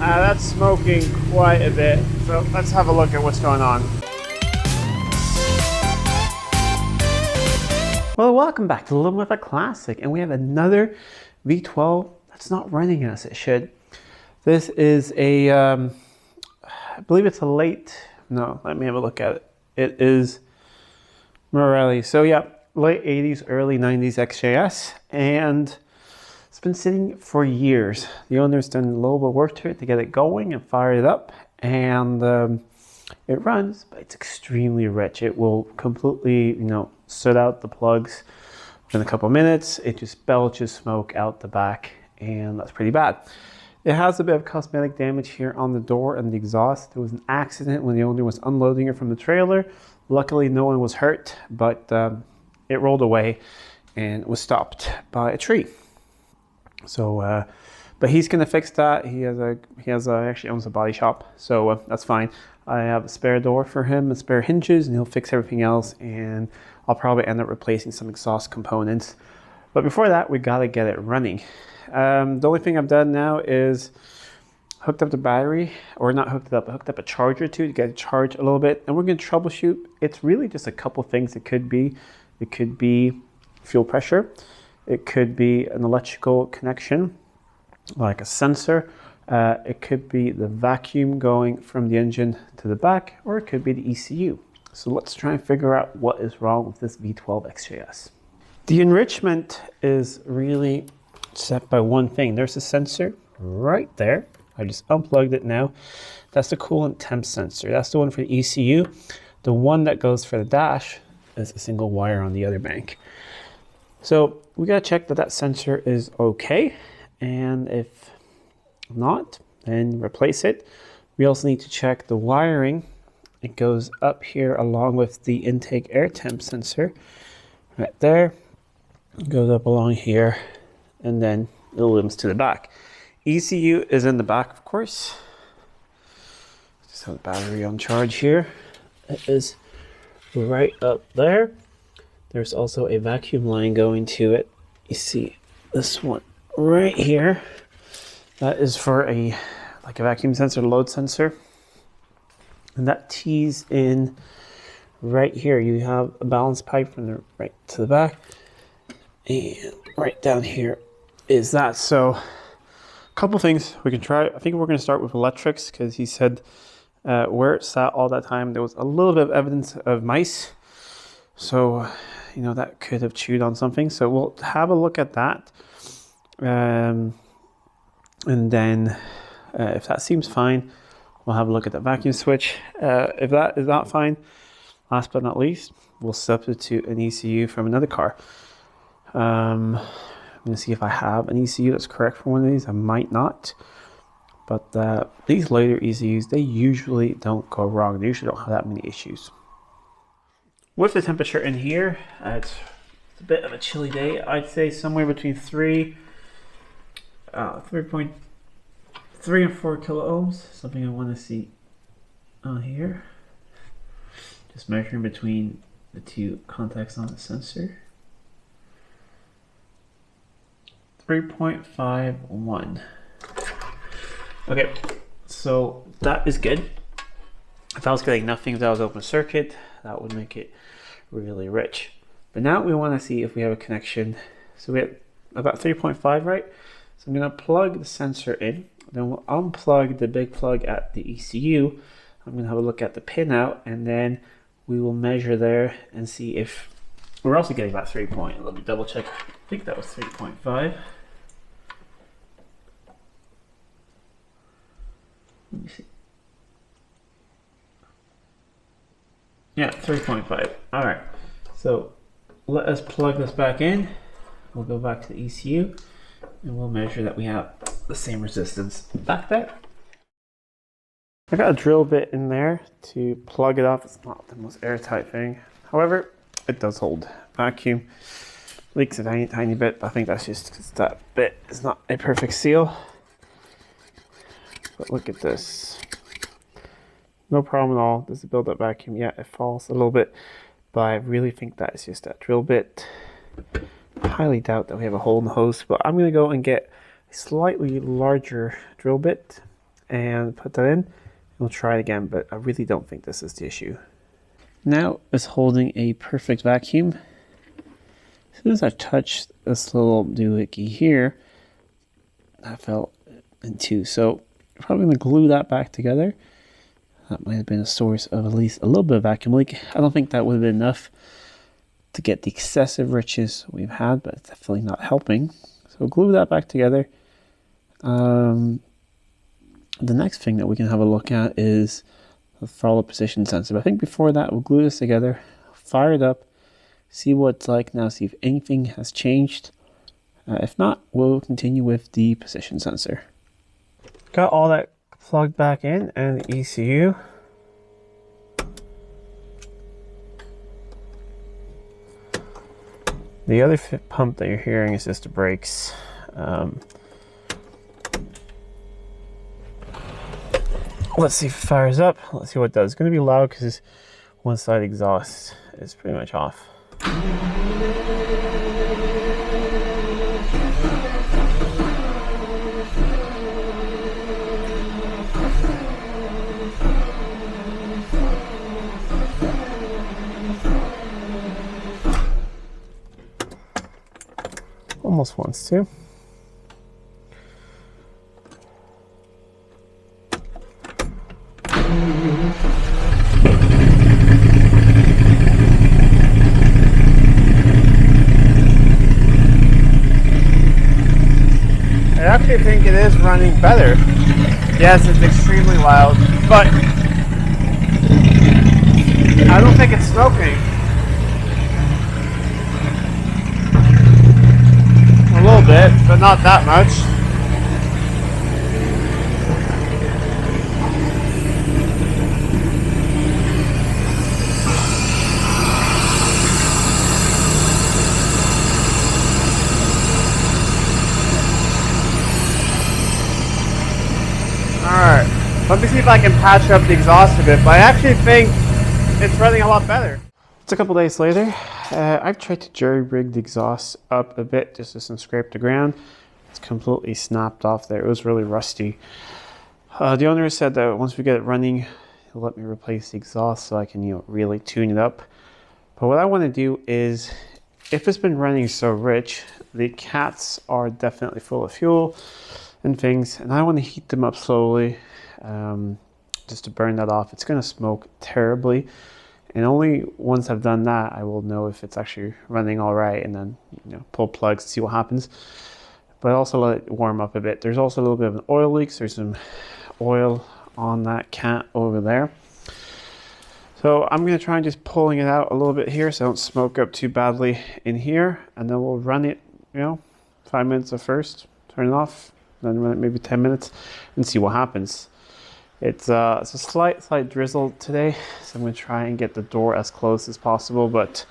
That's smoking quite a bit, so let's have a look at what's going on. Well, welcome back to Living with a Classic, and we have another V12 that's not running as it should. This is a, I believe it's a late, no, let me have a look at it. It is Morelli. So yeah, late 80s, early 90s XJS, and it's been sitting for years. The owner's done a little bit of work to it to get it going and fire it up, and it runs, but it's extremely rich. It will completely, soot out the plugs in a couple of minutes. It just belches smoke out the back, and that's pretty bad. It has a bit of cosmetic damage here on the door and the exhaust. There was an accident when the owner was unloading it from the trailer. Luckily, no one was hurt, but it rolled away and was stopped by a tree. So, but he's gonna fix that. He actually owns a body shop, so that's fine. I have a spare door for him and spare hinges, and he'll fix everything else, and I'll probably end up replacing some exhaust components. But before that, we gotta get it running. The only thing I've done now is hooked up the battery, or not hooked it up, but hooked up a charger to get it charged a little bit, and we're gonna troubleshoot. It's really just a couple things it could be. It could be fuel pressure. It could be an electrical connection, like a sensor. It could be the vacuum going from the engine to the back, or it could be the ECU. So let's try and figure out what is wrong with this V12 XJS. The enrichment is really set by one thing. There's a sensor right there. I just unplugged it now. That's the coolant temp sensor. That's the one for the ECU. The one that goes for the dash is a single wire on the other bank. So we gotta check that that sensor is okay. And if not, then replace it. We also need to check the wiring. It goes up here along with the intake air temp sensor right there. It goes up along here, and then it limps to the back. ECU is in the back, of course. Just have the battery on charge here. It is right up there. There's also a vacuum line going to it. You see this one right here. That is for a vacuum sensor, load sensor. And that tees in right here. You have a balance pipe from the right to the back. And right down here is that. So a couple things we can try. I think we're going to start with electrics, because he said where it sat all that time, there was a little bit of evidence of mice. So, that could have chewed on something. So we'll have a look at that. And then if that seems fine, we'll have a look at the vacuum switch. If that is not fine, last but not least, we'll substitute an ECU from another car. I'm going to see if I have an ECU that's correct for one of these. I might not. But these later ECUs, they usually don't go wrong. They usually don't have that many issues. With the temperature in here, it's a bit of a chilly day. I'd say somewhere between 3.3 and 4 kilo ohms. Something I want to see on here. Just measuring between the two contacts on the sensor. 3.51. Okay, so that is good. If I was getting nothing, if that was open circuit, that would make it really rich. But now we want to see if we have a connection. So we have about 3.5, right? So I'm going to plug the sensor in. Then we'll unplug the big plug at the ECU. I'm going to have a look at the pin out, and then we will measure there and see if we're also getting about 3 point. Let me double check. I think that was 3.5. Let me see. Yeah, 3.5. All right. So let us plug this back in. We'll go back to the ECU, and we'll measure that we have the same resistance back there. I got a drill bit in there to plug it off. It's not the most airtight thing. However, it does hold. Vacuum leaks a tiny bit, but I think that's just because that bit is not a perfect seal. But look at this. No problem at all. There's a build-up vacuum. Yeah, it falls a little bit, but I really think that is just that drill bit. I highly doubt that we have a hole in the hose, but I'm going to go and get a slightly larger drill bit and put that in. We'll try it again, but I really don't think this is the issue. Now it's holding a perfect vacuum. As soon as I touched this little doohickey here, that fell in two. So I'm probably gonna glue that back together. That might have been a source of at least a little bit of vacuum leak. I don't think that would have been enough to get the excessive riches we've had, but it's definitely not helping. So glue that back together. The next thing that we can have a look at is the throttle position sensor. But I think before that, we'll glue this together, fire it up, see what it's like now, see if anything has changed. If not, we'll continue with the position sensor. Got all that plugged back in and the ECU. The other pump that you're hearing is just the brakes. Let's see if it fires up. Let's see what it does. It's going to be loud because one side exhaust is pretty much off. Almost wants to. I actually think it is running better. Yes, it's extremely loud, but I don't think it's smoking. A little bit, but not that much. Alright, let me see if I can patch up the exhaust a bit, but I actually think it's running a lot better. It's a couple days later. I've tried to jerry-rig the exhaust up a bit just to scrape the ground. It's completely snapped off there. It was really rusty. The owner said that once we get it running, he'll let me replace the exhaust so I can, really tune it up. But what I want to do is, if it's been running so rich, the cats are definitely full of fuel and things, and I want to heat them up slowly just to burn that off. It's going to smoke terribly, and only once I've done that I will know if it's actually running all right, and then pull plugs and see what happens. But also let it warm up a bit. There's also a little bit of an oil leak, so there's some oil on that cat over there. So I'm going to try and just pulling it out a little bit here so I don't smoke up too badly in here, and then we'll run it 5 minutes at first, turn it off, then run it maybe 10 minutes and see what happens. It's a slight drizzle today, so I'm going to try and get the door as close as possible, but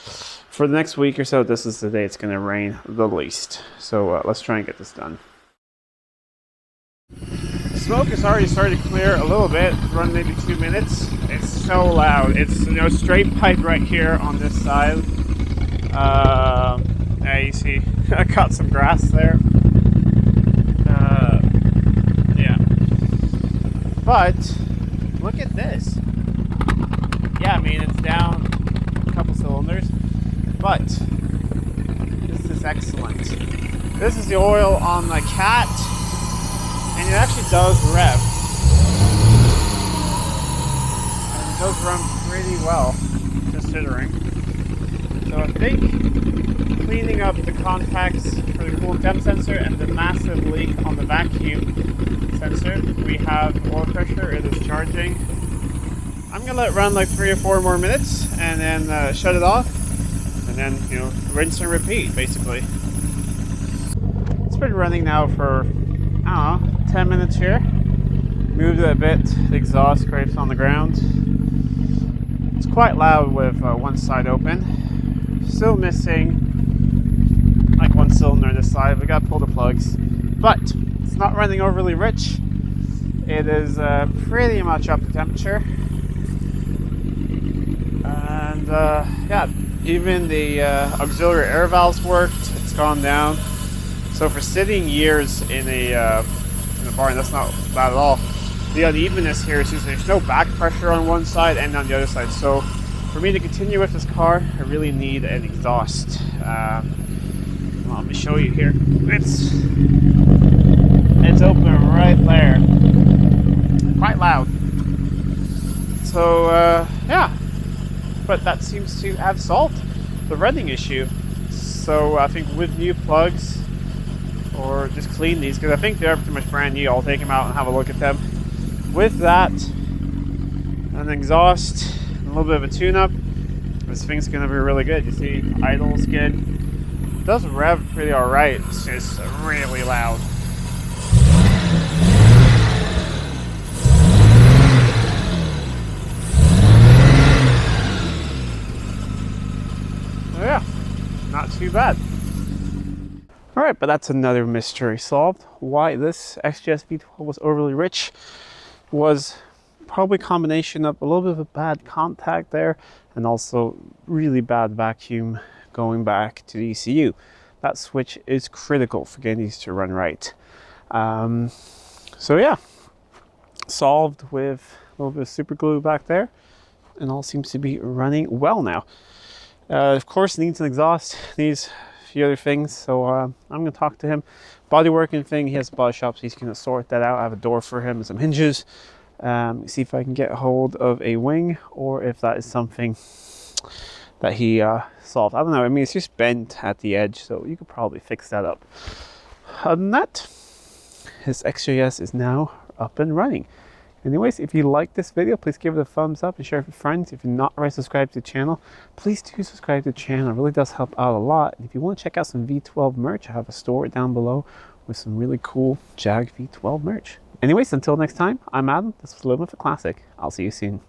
for the next week or so, this is the day it's going to rain the least. So let's try and get this done. The smoke has already started to clear a little bit, run maybe 2 minutes. It's so loud. It's straight pipe right here on this side. Yeah, you see I cut some grass there. Yeah. But look at this. Yeah, I mean, it's down a couple cylinders, but this is excellent. This is the oil on the cat, and it actually does rev. And it does run pretty well, considering. So I think cleaning up the contacts for the coolant temp sensor and the massive leak on the vacuum sensor, we have oil pressure, it is charging. I'm gonna let it run like 3 or 4 more minutes and then shut it off, and then rinse and repeat basically. It's been running now for, I don't know, 10 minutes here. Moved it a bit, the exhaust scrapes on the ground. It's quite loud with one side open. Still missing like one cylinder on this side. We got to pull the plugs, but it's not running overly rich. It is pretty much up to temperature, and yeah, even the auxiliary air valves worked. It's gone down. So for sitting years in a bar, and that's not bad at all. The unevenness here is just there's no back pressure on one side and on the other side. So for me to continue with this car, I really need an exhaust. Well, let me show you here. It's open right there. Quite loud. So yeah, but that seems to have solved the running issue. So I think with new plugs, or just clean these, because I think they're pretty much brand new. I'll take them out and have a look at them. With that, an exhaust, a little bit of a tune-up, this thing's going to be really good. You see, idle's good. It does rev pretty alright. It's just really loud. So yeah, not too bad. Alright, but that's another mystery solved. Why this XJS V12 was overly rich was probably a combination of a little bit of a bad contact there, and also really bad vacuum going back to the ECU. That switch is critical for getting these to run right. So yeah, solved with a little bit of super glue back there, and all seems to be running well now. Of course, it needs an exhaust, needs a few other things, so I'm going to talk to him. Bodyworking thing, he has a body shop, so he's going to sort that out. I have a door for him and some hinges. See if I can get a hold of a wing, or if that is something that he solved. I don't know, I mean, it's just bent at the edge, so you could probably fix that up. Other than that, his XJS is now up and running. Anyways, if you like this video, please give it a thumbs up and share it with friends. If you're not already subscribed to the channel, please do subscribe to the channel. It really does help out a lot. And if you want to check out some V12 merch, I have a store down below with some really cool Jag V12 merch. Anyways, until next time, I'm Adam. This was Living with a Classic. I'll see you soon.